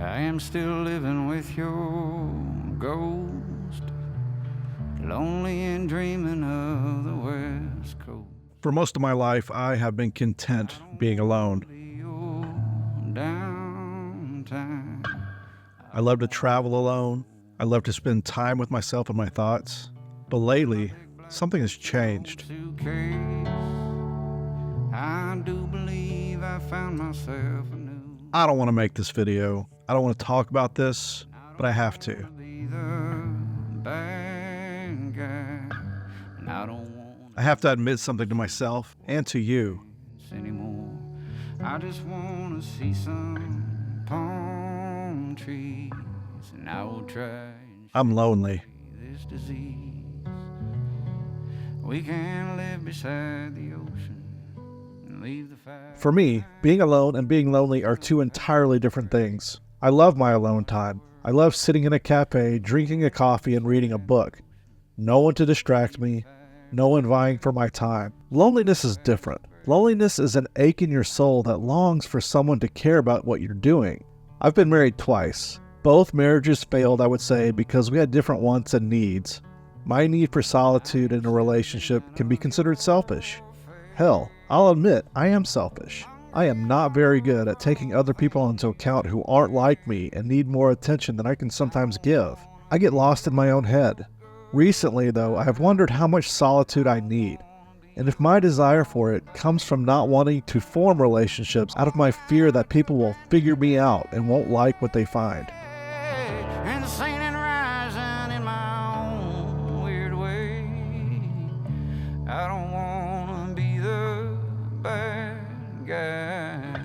I am still living with your ghost, lonely and dreaming of the West Coast. For most of my life, I have been content being alone. I love to travel alone. I love to spend time with myself and my thoughts. But lately, something has changed. I do believe I found myself a new. I don't want to make this video. I don't want to talk about this, but I have to. I have to admit something to myself and to you. Anymore. I just want to see some palm trees, and I will try. I'm lonely. This disease. We can live beside the ocean and leave the fire. For me, being alone and being lonely are two entirely different things. I love my alone time. I love sitting in a cafe, drinking a coffee, and reading a book. No one to distract me. No one vying for my time. Loneliness is different. Loneliness is an ache in your soul that longs for someone to care about what you're doing. I've been married twice. Both marriages failed, I would say, because we had different wants and needs. My need for solitude in a relationship can be considered selfish. Hell, I'll admit I am selfish. I am not very good at taking other people into account who aren't like me and need more attention than I can sometimes give. I get lost in my own head. Recently, though, I have wondered how much solitude I need, and if my desire for it comes from not wanting to form relationships out of my fear that people will figure me out and won't like what they find. And singing rising in my own weird way. I don't want to be the bad guy,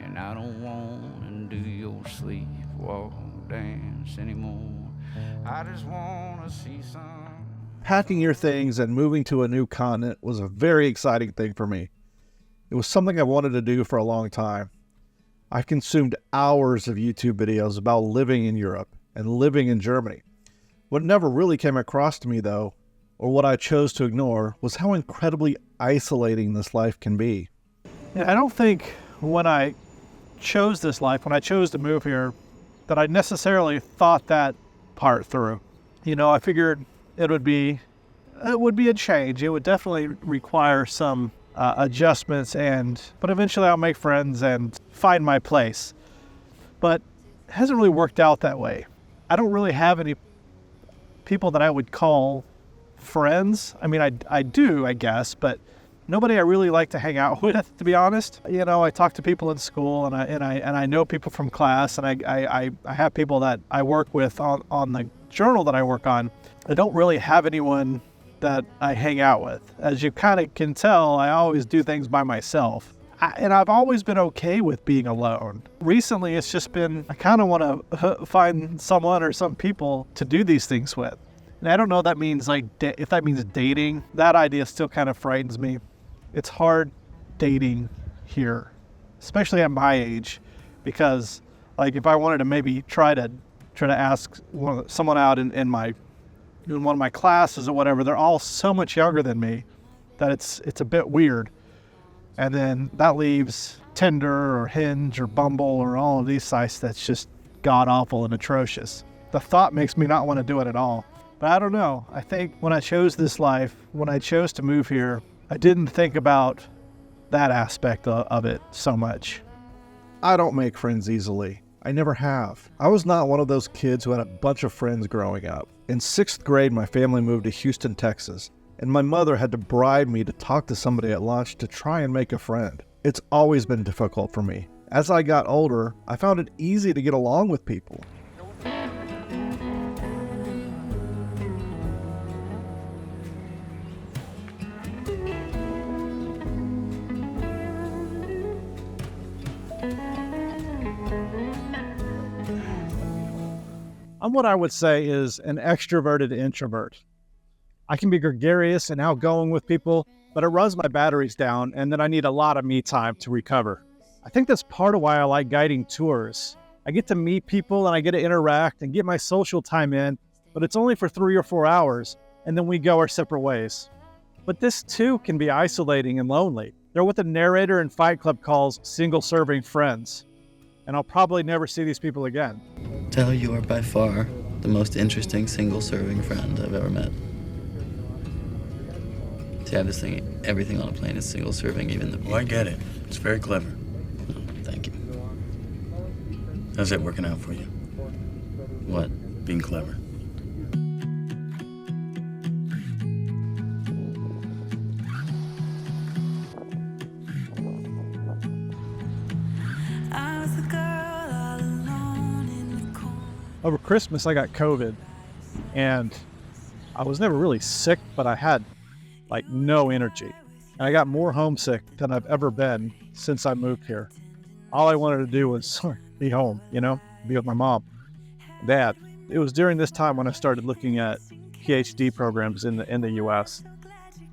and I don't want to do your sleepwalk dance anymore. I just want to see some. Packing your things and moving to a new continent was a very exciting thing for me. It was something I wanted to do for a long time. I've consumed hours of YouTube videos about living in Europe and living in Germany. What never really came across to me, though, or what I chose to ignore, was how incredibly isolating this life can be. I don't think when I chose this life, when I chose to move here, that I necessarily thought that part through. You know, I figured it would be a change. It would definitely require some adjustments, but eventually I'll make friends and find my place. But it hasn't really worked out that way. I don't really have any people that I would call friends. I mean, I do, I guess, but nobody I really like to hang out with, to be honest. You know, I talk to people in school, and I know people from class, and I have people that I work with on the journal that I work on. I don't really have anyone that I hang out with. As you kind of can tell, I always do things by myself. And I've always been okay with being alone. Recently, it's just been, I kind of want to find someone or some people to do these things with. And I don't know if that means if that means dating. That idea still kind of frightens me. It's hard dating here, especially at my age, because like if I wanted to maybe try to ask someone out in one of my classes or whatever, they're all so much younger than me that it's a bit weird. And then that leaves Tinder or Hinge or Bumble or all of these sites that's just god awful and atrocious. The thought makes me not want to do it at all. But I don't know. I think when I chose this life, when I chose to move here, I didn't think about that aspect of it so much. I don't make friends easily. I never have. I was not one of those kids who had a bunch of friends growing up. In 6th grade, my family moved to Houston, Texas, and my mother had to bribe me to talk to somebody at lunch to try and make a friend. It's always been difficult for me. As I got older, I found it easy to get along with people. I'm what I would say is an extroverted introvert. I can be gregarious and outgoing with people, but it runs my batteries down, and then I need a lot of me time to recover. I think that's part of why I like guiding tours. I get to meet people and I get to interact and get my social time in, but it's only for 3 or 4 hours, and then we go our separate ways. But this too can be isolating and lonely. They're what the narrator in Fight Club calls single-serving friends. and I'll probably never see these people again. Tell her you are by far the most interesting single-serving friend I've ever met. See, I have this thing, everything on a plane is single-serving, even the... Well, I get it. It's very clever. Oh, thank you. How's that working out for you? What? Being clever. Over Christmas, I got COVID, and I was never really sick, but I had like no energy. And I got more homesick than I've ever been since I moved here. All I wanted to do was be home, you know, be with my mom, dad. It was during this time when I started looking at PhD programs in the U.S.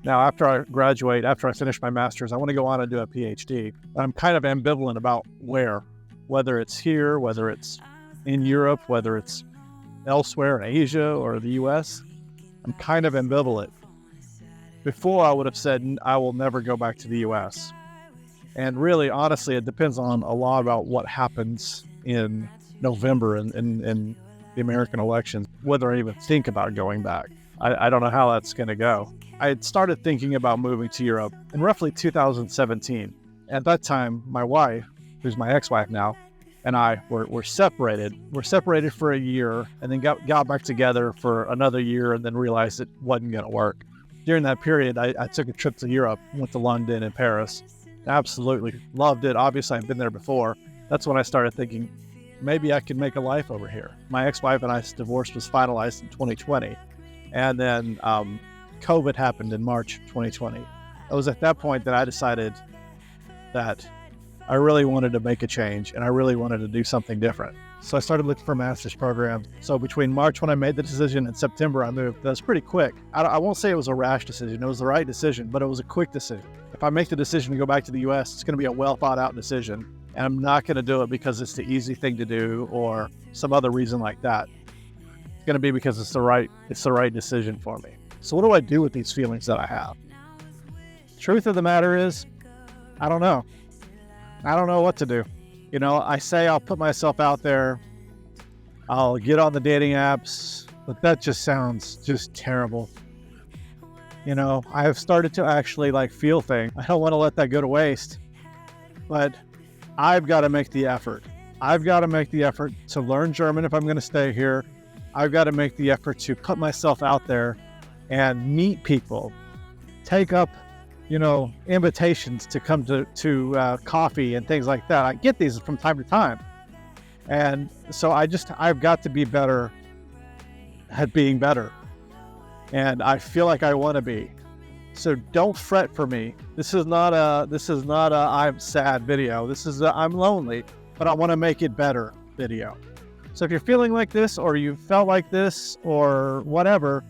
Now, after I graduate, after I finish my master's, I want to go on and do a PhD. I'm kind of ambivalent about whether it's here, whether it's in Europe, whether it's elsewhere in Asia or the U.S. I'm kind of ambivalent. Before, I would have said I will never go back to the U.S. And really, honestly, it depends on a lot about what happens in November in the American elections, whether I even think about going back. I don't know how that's going to go. I had started thinking about moving to Europe in roughly 2017. At that time, my wife, who's my ex-wife now, and I were separated. We're separated for a year and then got back together for another year and then realized it wasn't going to work. During that period, I took a trip to Europe, went to London and Paris. Absolutely loved it. Obviously, I've been there before. That's when I started thinking, maybe I can make a life over here. My ex-wife and I's divorce was finalized in 2020. And then COVID happened in March 2020. It was at that point that I decided that I really wanted to make a change and I really wanted to do something different. So I started looking for a master's program. So between March when I made the decision and September I moved. That was pretty quick. I won't say it was a rash decision. It was the right decision, but it was a quick decision. If I make the decision to go back to the US, it's going to be a well thought out decision. And I'm not going to do it because it's the easy thing to do or some other reason like that. It's going to be because it's the right decision for me. So what do I do with these feelings that I have? Truth of the matter is, I don't know. I don't know what to do. You know, I say I'll put myself out there. I'll get on the dating apps, but that just sounds just terrible. You know, I have started to actually feel things. I don't want to let that go to waste, but I've got to make the effort. I've got to make the effort to learn German if I'm going to stay here. I've got to make the effort to put myself out there and meet people, take up, invitations to come to coffee and things like that. I get these from time to time. And so I've got to be better at being better. And I feel like I want to be. So don't fret for me. This is not a I'm sad video. This is a I'm lonely, but I want to make it better video. So if you're feeling like this or you felt like this or whatever,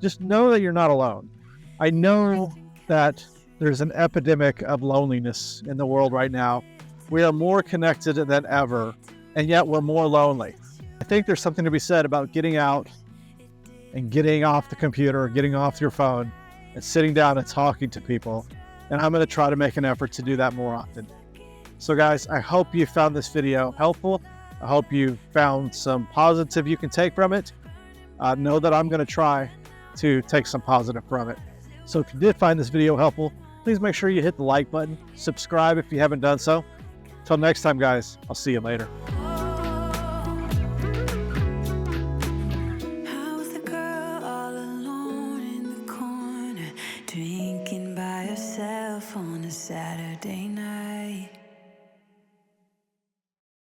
just know that you're not alone. I know that there's an epidemic of loneliness in the world right now. We are more connected than ever, and yet we're more lonely. I think there's something to be said about getting out and getting off the computer, getting off your phone, and sitting down and talking to people. And I'm going to try to make an effort to do that more often. So guys, I hope you found this video helpful. I hope you found some positive you can take from it. Know that I'm going to try to take some positive from it. So if you did find this video helpful, please make sure you hit the like button, subscribe if you haven't done so. Until next time, guys, I'll see you later. Drinking by herself on a Saturday night.